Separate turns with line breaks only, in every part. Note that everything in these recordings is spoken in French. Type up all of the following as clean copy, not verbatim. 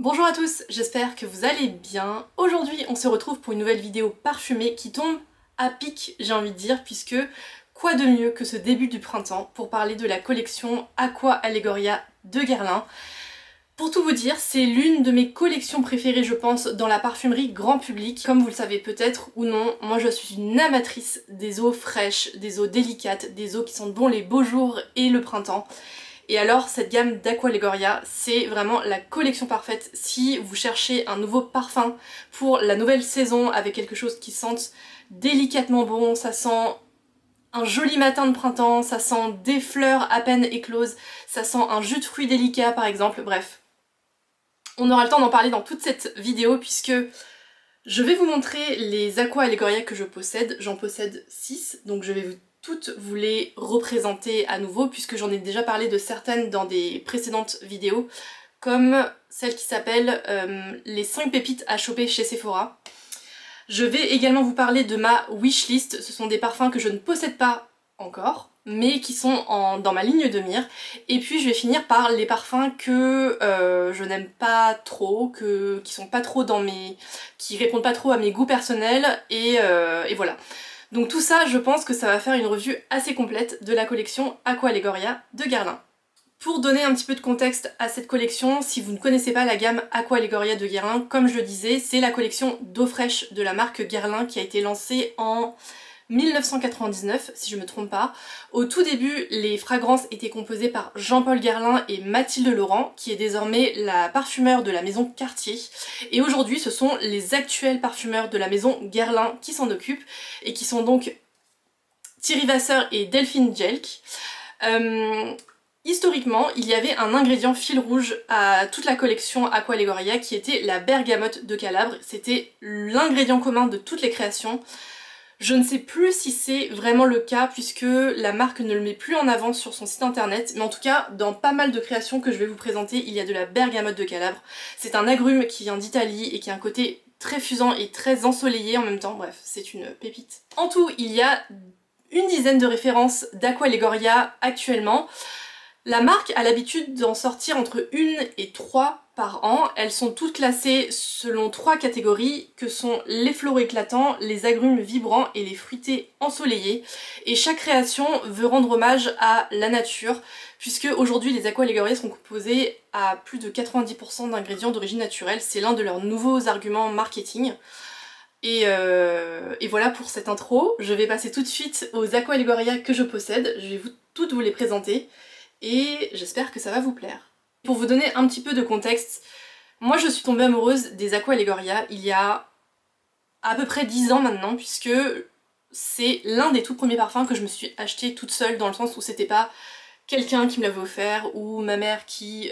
Bonjour à tous, j'espère que vous allez bien. Aujourd'hui, on se retrouve pour une nouvelle vidéo parfumée qui tombe à pic, j'ai envie de dire, puisque quoi de mieux que ce début du printemps pour parler de la collection Aqua Allegoria de Guerlain. Pour tout vous dire, c'est l'une de mes collections préférées, je pense, dans la parfumerie grand public. Comme vous le savez peut-être ou non, moi je suis une amatrice des eaux fraîches, des eaux délicates, des eaux qui sentent bon les beaux jours et le printemps. Et alors cette gamme d'Aqua Allegoria, c'est vraiment la collection parfaite si vous cherchez un nouveau parfum pour la nouvelle saison avec quelque chose qui sente délicatement bon, ça sent un joli matin de printemps, ça sent des fleurs à peine écloses, ça sent un jus de fruits délicat par exemple, bref. On aura le temps d'en parler dans toute cette vidéo puisque je vais vous montrer les Aqua Allegoria que je possède. J'en possède 6, donc je vais toutes vous les représenter à nouveau puisque j'en ai déjà parlé de certaines dans des précédentes vidéos, comme celle qui s'appelle les 5 pépites à choper chez Sephora. Je vais également vous parler de ma wishlist, ce sont des parfums que je ne possède pas encore, mais qui sont dans ma ligne de mire. Et puis je vais finir par les parfums que je n'aime pas trop, qui sont pas trop qui répondent pas trop à mes goûts personnels, et voilà. Donc tout ça, je pense que ça va faire une revue assez complète de la collection Aqua Allegoria de Guerlain. Pour donner un petit peu de contexte à cette collection, si vous ne connaissez pas la gamme Aqua Allegoria de Guerlain, comme je le disais, c'est la collection d'eau fraîche de la marque Guerlain qui a été lancée en 1999, si je me trompe pas. Au tout début, les fragrances étaient composées par Jean-Paul Guerlain et Mathilde Laurent, qui est désormais la parfumeur de la maison Cartier. Et aujourd'hui, ce sont les actuels parfumeurs de la maison Guerlain qui s'en occupent, et qui sont donc Thierry Vasseur et Delphine Jelk. Historiquement, il y avait un ingrédient fil rouge à toute la collection Aqua Allegoria qui était la bergamote de Calabre. C'était l'ingrédient commun de toutes les créations. Je ne sais plus si c'est vraiment le cas puisque la marque ne le met plus en avant sur son site internet, mais en tout cas, dans pas mal de créations que je vais vous présenter, il y a de la bergamote de Calabre. C'est un agrume qui vient d'Italie et qui a un côté très fusant et très ensoleillé en même temps, bref, c'est une pépite. En tout, il y a une dizaine de références d'Aqua Allegoria actuellement. La marque a l'habitude d'en sortir entre 1 et 3 par an. Elles sont toutes classées selon 3 catégories que sont les floraux éclatants, les agrumes vibrants et les fruités ensoleillés. Et chaque création veut rendre hommage à la nature, puisque aujourd'hui les Aqua Allegoria sont composés à plus de 90% d'ingrédients d'origine naturelle. C'est l'un de leurs nouveaux arguments marketing. Et voilà pour cette intro. Je vais passer tout de suite aux Aqua Allegoria que je possède. Je vais toutes vous les présenter. Et j'espère que ça va vous plaire. Pour vous donner un petit peu de contexte, moi je suis tombée amoureuse des Aqua Allegoria il y a à peu près 10 ans maintenant, puisque c'est l'un des tout premiers parfums que je me suis acheté toute seule, dans le sens où c'était pas quelqu'un qui me l'avait offert ou ma mère qui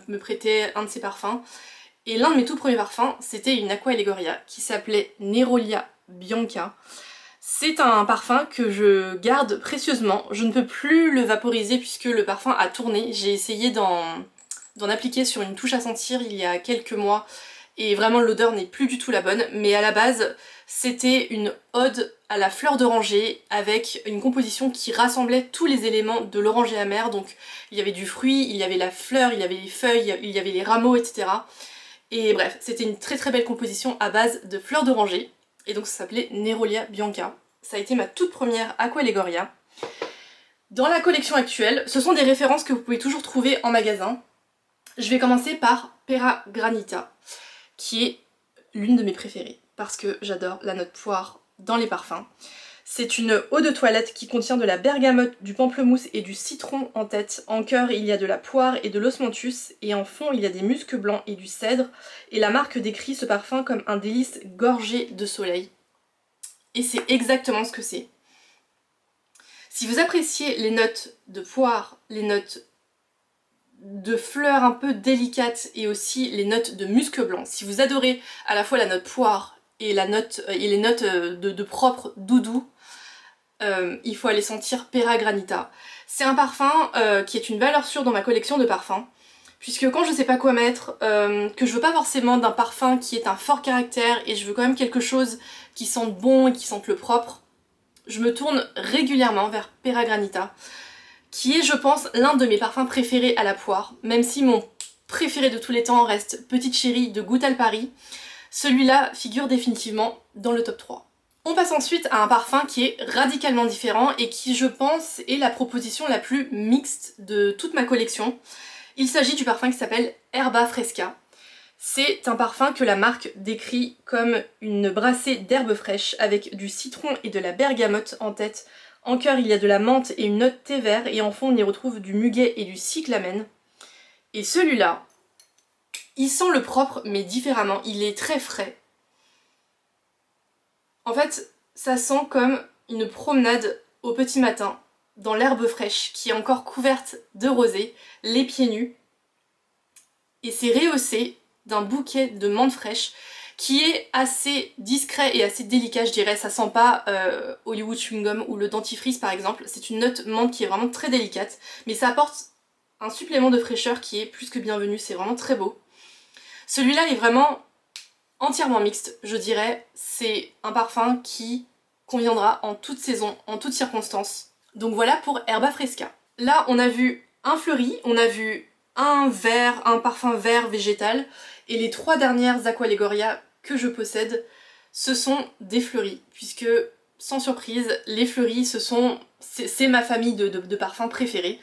me prêtait un de ses parfums. Et l'un de mes tout premiers parfums, c'était une Aqua Allegoria qui s'appelait Nerolia Bianca. C'est un parfum que je garde précieusement, je ne peux plus le vaporiser puisque le parfum a tourné. J'ai essayé d'en appliquer sur une touche à sentir il y a quelques mois et vraiment l'odeur n'est plus du tout la bonne, mais à la base c'était une ode à la fleur d'oranger avec une composition qui rassemblait tous les éléments de l'oranger amer. Donc il y avait du fruit, il y avait la fleur, il y avait les feuilles, il y avait les rameaux, etc. Et bref, c'était une très très belle composition à base de fleurs d'oranger. Et donc ça s'appelait Nerolia Bianca. Ça a été ma toute première Aqua Allegoria. Dans la collection actuelle, ce sont des références que vous pouvez toujours trouver en magasin. Je vais commencer par Pera Granita, qui est l'une de mes préférées, parce que j'adore la note poire dans les parfums. C'est une eau de toilette qui contient de la bergamote, du pamplemousse et du citron en tête. En cœur, il y a de la poire et de l'osmanthus, et en fond, il y a des muscs blancs et du cèdre. Et la marque décrit ce parfum comme un délice gorgé de soleil. Et c'est exactement ce que c'est. Si vous appréciez les notes de poire, les notes de fleurs un peu délicates et aussi les notes de musc blanc, si vous adorez à la fois la note poire et les notes de propre doudou, il faut aller sentir Pera Granita. C'est un parfum qui est une valeur sûre dans ma collection de parfums, puisque quand je sais pas quoi mettre, que je veux pas forcément d'un parfum qui est un fort caractère et je veux quand même quelque chose qui sente bon et qui sente le propre, je me tourne régulièrement vers Pera Granita, qui est je pense l'un de mes parfums préférés à la poire, même si mon préféré de tous les temps reste Petite Chérie de Goutal Paris. Celui-là figure définitivement dans le top 3. On passe ensuite à un parfum qui est radicalement différent et qui, je pense, est la proposition la plus mixte de toute ma collection. Il s'agit du parfum qui s'appelle Herba Fresca. C'est un parfum que la marque décrit comme une brassée d'herbes fraîches avec du citron et de la bergamote en tête. En cœur, il y a de la menthe et une note thé vert, et en fond, on y retrouve du muguet et du cyclamen. Et celui-là, il sent le propre, mais différemment. Il est très frais. En fait, ça sent comme une promenade au petit matin, dans l'herbe fraîche, qui est encore couverte de rosée, les pieds nus. Et c'est rehaussé d'un bouquet de menthe fraîche qui est assez discret et assez délicat, je dirais. Ça sent pas Hollywood Chewing Gum ou le dentifrice par exemple. C'est une note menthe qui est vraiment très délicate, mais ça apporte un supplément de fraîcheur qui est plus que bienvenu. C'est vraiment très beau. Celui-là est vraiment entièrement mixte, je dirais. C'est un parfum qui conviendra en toute saison, en toutes circonstances. Donc voilà pour Herba Fresca. Là, on a vu un fleuri, on a vu un parfum vert végétal, et les 3 dernières Aqualegoria que je possède, ce sont des fleuris, puisque, sans surprise, les fleuris, c'est ma famille de parfums préférés.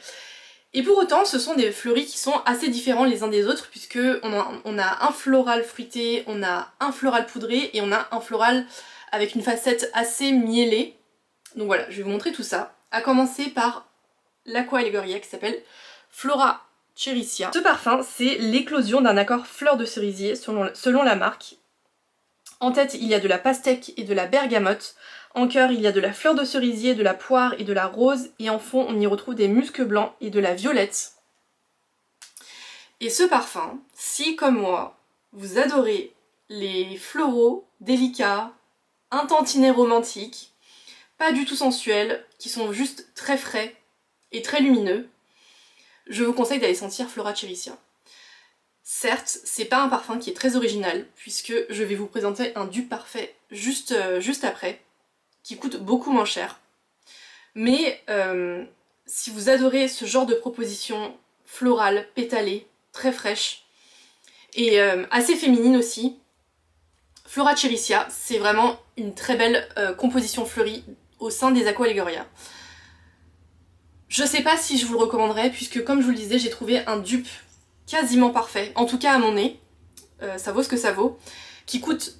Et pour autant, ce sont des fleuris qui sont assez différents les uns des autres, puisque on a un floral fruité, on a un floral poudré, et on a un floral avec une facette assez mielée. Donc voilà, je vais vous montrer tout ça. À commencer par l'Aqualegoria qui s'appelle Flora Chericia. Ce parfum, c'est l'éclosion d'un accord fleur de cerisier selon la marque. En tête, il y a de la pastèque et de la bergamote. En cœur, il y a de la fleur de cerisier, de la poire et de la rose. Et en fond, on y retrouve des muscs blancs et de la violette. Et ce parfum, si comme moi, vous adorez les floraux délicats, un tantinet romantique, pas du tout sensuels, qui sont juste très frais et très lumineux, je vous conseille d'aller sentir Flora Chericia. Certes, c'est pas un parfum qui est très original, puisque je vais vous présenter un dupe parfait juste après, qui coûte beaucoup moins cher. Mais si vous adorez ce genre de proposition florale, pétalée, très fraîche, et assez féminine aussi, Flora Chericia, c'est vraiment une très belle composition fleurie au sein des Aqualegoria. Je sais pas si je vous le recommanderais, puisque comme je vous le disais, j'ai trouvé un dupe quasiment parfait, en tout cas à mon nez, ça vaut ce que ça vaut, qui coûte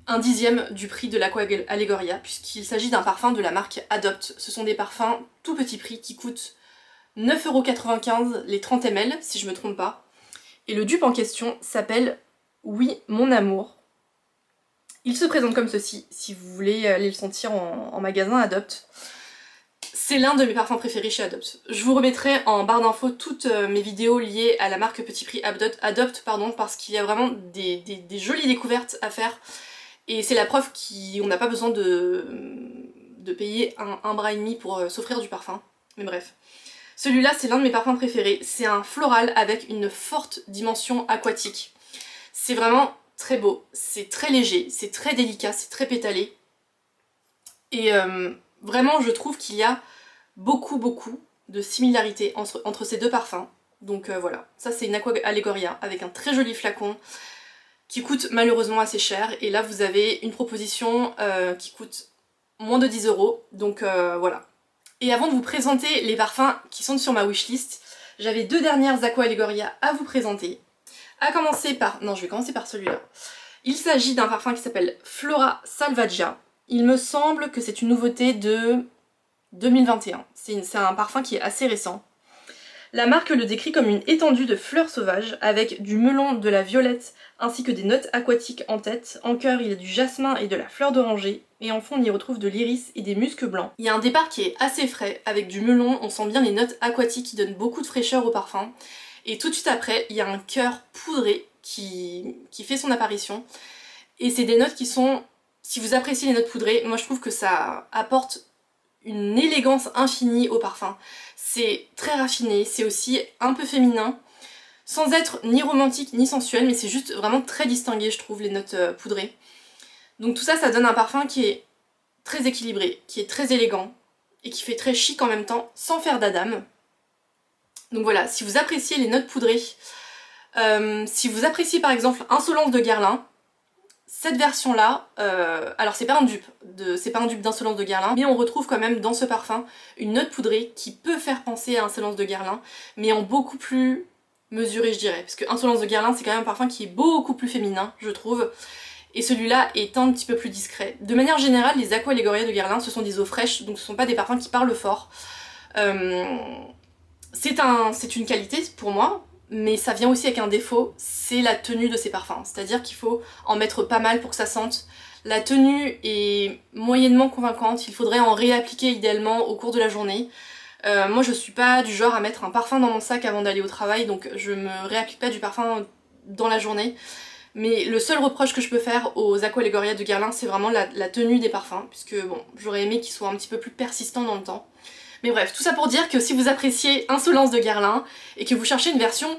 1/10 du prix de l'Aqualegoria, puisqu'il s'agit d'un parfum de la marque Adopt. Ce sont des parfums tout petit prix qui coûtent 9,95€ les 30 ml, si je me trompe pas. Et le dupe en question s'appelle Oui Mon Amour. Il se présente comme ceci, si vous voulez aller le sentir en magasin Adopt. C'est l'un de mes parfums préférés chez Adopt. Je vous remettrai en barre d'infos toutes mes vidéos liées à la marque Petit Prix Adopt, parce qu'il y a vraiment des jolies découvertes à faire. Et c'est la preuve qu'on n'a pas besoin de payer un bras et demi pour s'offrir du parfum. Mais bref. Celui-là, c'est l'un de mes parfums préférés. C'est un floral avec une forte dimension aquatique. C'est vraiment très beau, c'est très léger, c'est très délicat, c'est très pétalé. Et vraiment, je trouve qu'il y a beaucoup de similarités entre ces deux parfums. Donc voilà, ça c'est une Aqualegoria avec un très joli flacon qui coûte malheureusement assez cher. Et là, vous avez une proposition qui coûte moins de 10€. Donc voilà. Et avant de vous présenter les parfums qui sont sur ma wishlist, j'avais 2 dernières Aqualegoria à vous présenter. Je vais commencer par celui-là. Il s'agit d'un parfum qui s'appelle Flora Salvagia. Il me semble que c'est une nouveauté de 2021. C'est un parfum qui est assez récent. La marque le décrit comme une étendue de fleurs sauvages avec du melon, de la violette ainsi que des notes aquatiques en tête. En cœur, il y a du jasmin et de la fleur d'oranger. Et en fond, on y retrouve de l'iris et des muscs blancs. Il y a un départ qui est assez frais avec du melon. On sent bien les notes aquatiques qui donnent beaucoup de fraîcheur au parfum. Et tout de suite après, il y a un cœur poudré qui fait son apparition. Et c'est des notes qui sont... Si vous appréciez les notes poudrées, moi je trouve que ça apporte une élégance infinie au parfum. C'est très raffiné, c'est aussi un peu féminin, sans être ni romantique ni sensuel, mais c'est juste vraiment très distingué, je trouve, les notes poudrées. Donc tout ça, ça donne un parfum qui est très équilibré, qui est très élégant, et qui fait très chic en même temps, sans faire d'Adam. Donc voilà, si vous appréciez les notes poudrées, Si vous appréciez par exemple Insolence de Guerlain, cette version-là, alors c'est pas un dupe d'Insolence de Guerlain, mais on retrouve quand même dans ce parfum une note poudrée qui peut faire penser à Insolence de Guerlain, mais en beaucoup plus mesuré je dirais, parce que Insolence de Guerlain c'est quand même un parfum qui est beaucoup plus féminin, je trouve, et celui-là est un petit peu plus discret. De manière générale, les Aqua Allegoria de Guerlain, ce sont des eaux fraîches, donc ce sont pas des parfums qui parlent fort. C'est une qualité pour moi, mais ça vient aussi avec un défaut, c'est la tenue de ces parfums. C'est-à-dire qu'il faut en mettre pas mal pour que ça sente. La tenue est moyennement convaincante, il faudrait en réappliquer idéalement au cours de la journée. Moi je suis pas du genre à mettre un parfum dans mon sac avant d'aller au travail, donc je me réapplique pas du parfum dans la journée. Mais le seul reproche que je peux faire aux Aqua Allegoria de Guerlain, c'est vraiment la tenue des parfums, puisque bon, j'aurais aimé qu'ils soient un petit peu plus persistants dans le temps. Mais bref, tout ça pour dire que si vous appréciez Insolence de Guerlain, et que vous cherchez une version,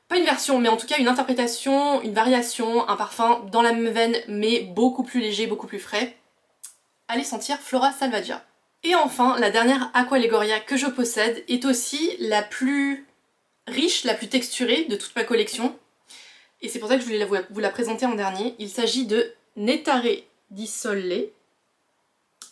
pas une version, mais en tout cas une interprétation, une variation, un parfum dans la même veine, mais beaucoup plus léger, beaucoup plus frais, allez sentir Flora Salvagia. Et enfin, la dernière Aqua Allegoria que je possède est aussi la plus riche, la plus texturée de toute ma collection. Et c'est pour ça que je voulais vous la présenter en dernier. Il s'agit de Nettare di Sole,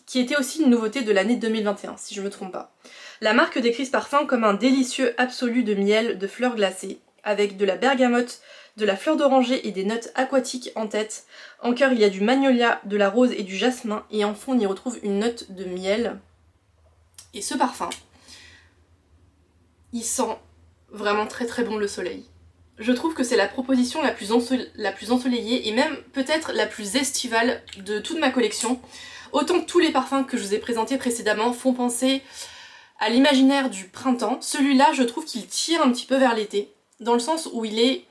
qui était aussi une nouveauté de l'année 2021, si je me trompe pas. La marque décrit ce parfum comme un délicieux absolu de miel de fleurs glacées, avec de la bergamote, de la fleur d'oranger et des notes aquatiques en tête. En cœur, il y a du magnolia, de la rose et du jasmin, et en fond, on y retrouve une note de miel. Et ce parfum, il sent vraiment très très bon le soleil. Je trouve que c'est la proposition la plus ensoleillée et même peut-être la plus estivale de toute ma collection. Autant que tous les parfums que je vous ai présentés précédemment font penser à l'imaginaire du printemps, celui-là je trouve qu'il tire un petit peu vers l'été, dans le sens où il est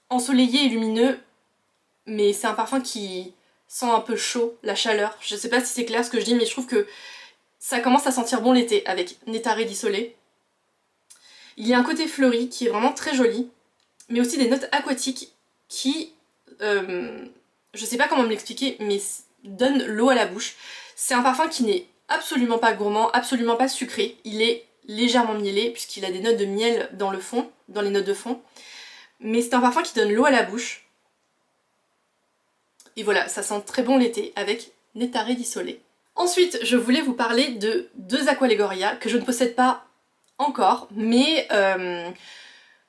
ensoleillé et lumineux, mais c'est un parfum qui sent un peu chaud, la chaleur. Je sais pas si c'est clair ce que je dis, mais je trouve que ça commence à sentir bon l'été avec Nettare di Sole. Il y a un côté fleuri qui est vraiment très joli, mais aussi des notes aquatiques qui, je sais pas comment me l'expliquer, mais donnent l'eau à la bouche. C'est un parfum qui n'est absolument pas gourmand, absolument pas sucré, il est légèrement mielé puisqu'il a des notes de miel dans le fond, dans les notes de fond, mais c'est un parfum qui donne l'eau à la bouche. Et voilà, ça sent très bon l'été avec Nettare di Sole. Ensuite, je voulais vous parler de deux Aqua Allegoria que je ne possède pas encore, mais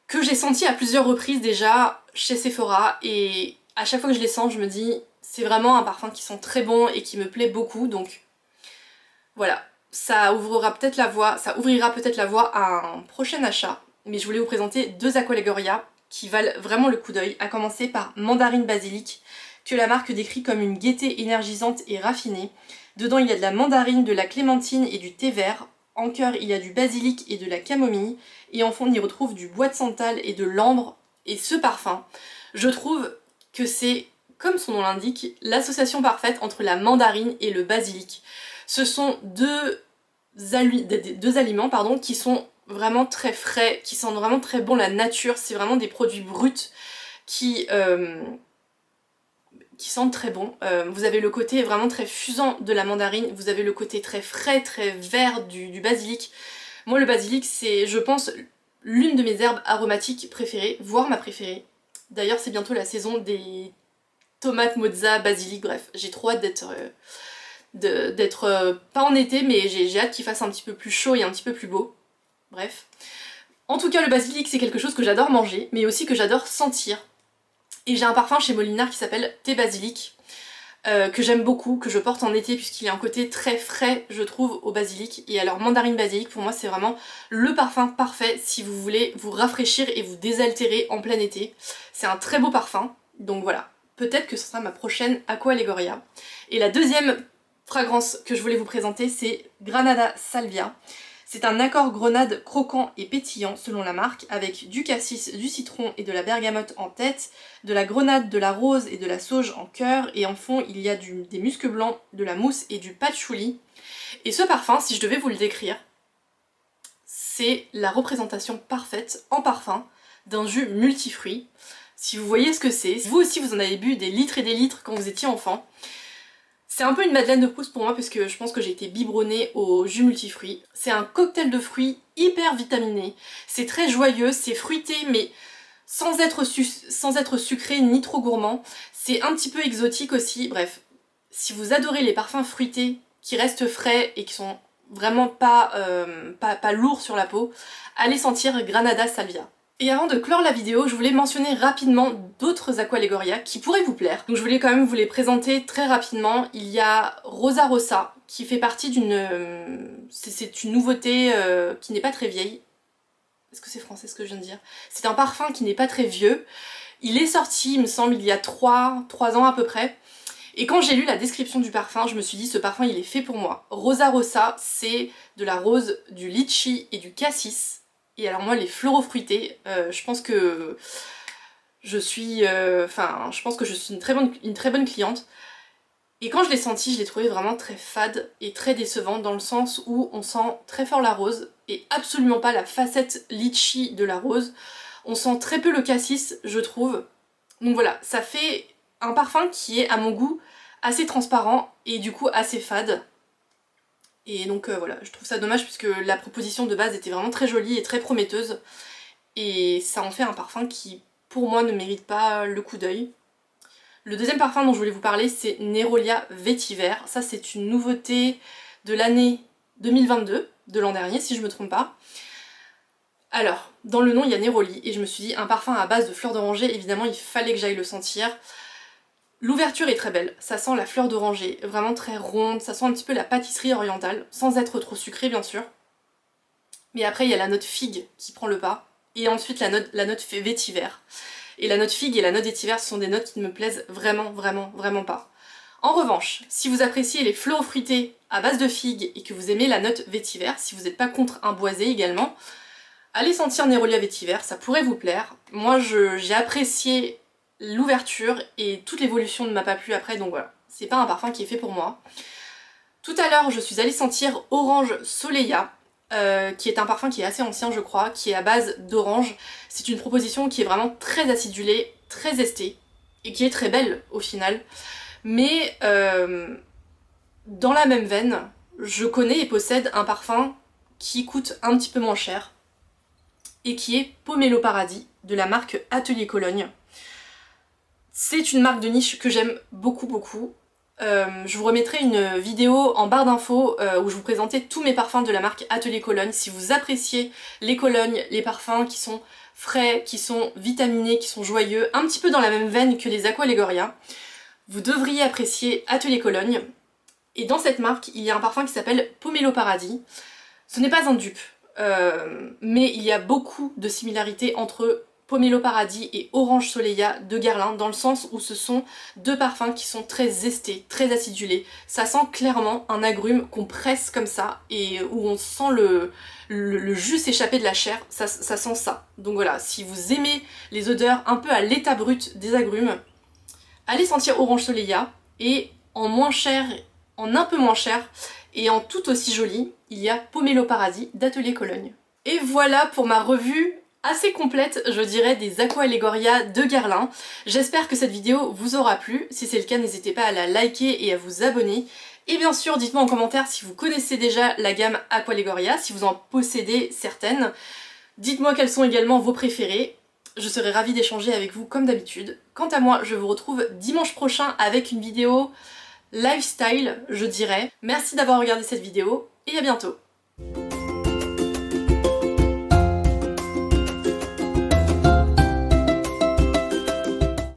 que j'ai senti à plusieurs reprises déjà chez Sephora, et à chaque fois que je les sens, je me dis c'est vraiment un parfum qui sent très bon et qui me plaît beaucoup, donc voilà, ça ouvrira peut-être la voie à un prochain achat, mais je voulais vous présenter deux Aqua Allegoria qui valent vraiment le coup d'œil, à commencer par Mandarine Basilic, que la marque décrit comme une gaieté énergisante et raffinée. Dedans il y a de la mandarine, de la clémentine et du thé vert. En cœur, il y a du basilic et de la camomille, et en fond on y retrouve du bois de santal et de l'ambre. Et ce parfum, je trouve que c'est, comme son nom l'indique, l'association parfaite entre la mandarine et le basilic. Ce sont deux aliments qui sont vraiment très frais, qui sentent vraiment très bon la nature, c'est vraiment des produits bruts qui sentent très bon. Vous avez le côté vraiment très fusant de la mandarine, vous avez le côté très frais, très vert du basilic. Moi le basilic c'est, je pense, l'une de mes herbes aromatiques préférées, voire ma préférée. D'ailleurs c'est bientôt la saison des tomates mozza, basilic, bref, j'ai trop hâte d'être pas en été, mais j'ai hâte qu'il fasse un petit peu plus chaud et un petit peu plus beau. Bref. En tout cas le basilic c'est quelque chose que j'adore manger, mais aussi que j'adore sentir. Et j'ai un parfum chez Molinard qui s'appelle Thé Basilic, que j'aime beaucoup, que je porte en été puisqu'il a un côté très frais, je trouve, au basilic. Et alors mandarine basilic, pour moi c'est vraiment le parfum parfait si vous voulez vous rafraîchir et vous désaltérer en plein été. C'est un très beau parfum, donc voilà. Peut-être que ce sera ma prochaine Aqua Allegoria. Et la deuxième fragrance que je voulais vous présenter, c'est Granada Salvia. C'est un accord grenade croquant et pétillant selon la marque, avec du cassis, du citron et de la bergamote en tête, de la grenade, de la rose et de la sauge en cœur, et en fond il y a des muscs blancs, de la mousse et du patchouli. Et ce parfum, si je devais vous le décrire, c'est la représentation parfaite en parfum d'un jus multifruits. Si vous voyez ce que c'est, vous aussi vous en avez bu des litres et des litres quand vous étiez enfant. C'est un peu une Madeleine de Proust pour moi parce que je pense que j'ai été biberonnée au jus multifruits. C'est un cocktail de fruits hyper vitaminé, c'est très joyeux, c'est fruité mais sans être sucré ni trop gourmand. C'est un petit peu exotique aussi, bref. Si vous adorez les parfums fruités qui restent frais et qui sont vraiment pas lourds sur la peau, allez sentir Granada Salvia. Et avant de clore la vidéo, je voulais mentionner rapidement d'autres Aqua Legoria qui pourraient vous plaire. Donc je voulais quand même vous les présenter très rapidement. Il y a Rosa Rossa qui fait partie d'une... c'est une nouveauté qui n'est pas très vieille. Est-ce que c'est français ce que je viens de dire? C'est un parfum qui n'est pas très vieux. Il est sorti, il me semble, il y a 3 ans à peu près. Et quand j'ai lu la description du parfum, je me suis dit ce parfum il est fait pour moi. Rosa Rossa, c'est de la rose, du litchi et du cassis. Et alors moi les floraux fruités, je pense que je suis une très bonne cliente. Et quand je l'ai senti, je l'ai trouvé vraiment très fade et très décevant dans le sens où on sent très fort la rose et absolument pas la facette litchi de la rose. On sent très peu le cassis, je trouve. Donc voilà, ça fait un parfum qui est à mon goût assez transparent et du coup assez fade. Et donc voilà, je trouve ça dommage puisque la proposition de base était vraiment très jolie et très prometteuse. Et ça en fait un parfum qui, pour moi, ne mérite pas le coup d'œil. Le deuxième parfum dont je voulais vous parler, c'est Nerolia Vétiver. Ça, c'est une nouveauté de l'année 2022, de l'an dernier, si je me trompe pas. Alors, dans le nom, il y a Neroli, et je me suis dit, un parfum à base de fleurs d'oranger, évidemment, il fallait que j'aille le sentir. L'ouverture est très belle, ça sent la fleur d'oranger, vraiment très ronde, ça sent un petit peu la pâtisserie orientale, sans être trop sucré bien sûr. Mais après il y a la note figue qui prend le pas, et ensuite la note vétiver. Et la note figue et la note vétiver ce sont des notes qui ne me plaisent vraiment pas. En revanche, si vous appréciez les floraux fruités à base de figue et que vous aimez la note vétiver, si vous n'êtes pas contre un boisé également, allez sentir Nerolia Vétiver, ça pourrait vous plaire. Moi j'ai apprécié l'ouverture et toute l'évolution ne m'a pas plu après, donc voilà, c'est pas un parfum qui est fait pour moi. Tout à l'heure, je suis allée sentir Orange Soleilla, qui est un parfum qui est assez ancien je crois, qui est à base d'orange. C'est une proposition qui est vraiment très acidulée, très estée, et qui est très belle au final. Mais dans la même veine, je connais et possède un parfum qui coûte un petit peu moins cher, et qui est Pomelo Paradis, de la marque Atelier Cologne. C'est une marque de niche que j'aime beaucoup. Je vous remettrai une vidéo en barre d'infos où je vous présentais tous mes parfums de la marque Atelier Cologne. Si vous appréciez les colognes, les parfums qui sont frais, qui sont vitaminés, qui sont joyeux, un petit peu dans la même veine que les Aqua Legoria, vous devriez apprécier Atelier Cologne. Et dans cette marque, il y a un parfum qui s'appelle Pomelo Paradis. Ce n'est pas un dupe, mais il y a beaucoup de similarités entre Pomelo Paradis et Orange Soleilla de Guerlain, dans le sens où ce sont deux parfums qui sont très estés, très acidulés. Ça sent clairement un agrume qu'on presse comme ça et où on sent le jus s'échapper de la chair, ça sent ça. Donc voilà, si vous aimez les odeurs un peu à l'état brut des agrumes, allez sentir Orange Soleilla, et en moins cher, en un peu moins cher et en tout aussi joli, il y a Pomelo Paradis d'Atelier Cologne. Et voilà pour ma revue assez complète, je dirais, des Aqua Legoria de Guerlain. J'espère que cette vidéo vous aura plu. Si c'est le cas, n'hésitez pas à la liker et à vous abonner. Et bien sûr, dites-moi en commentaire si vous connaissez déjà la gamme Aqua Legoria, si vous en possédez certaines. Dites-moi quelles sont également vos préférées. Je serai ravie d'échanger avec vous comme d'habitude. Quant à moi, je vous retrouve dimanche prochain avec une vidéo lifestyle, je dirais. Merci d'avoir regardé cette vidéo et à bientôt.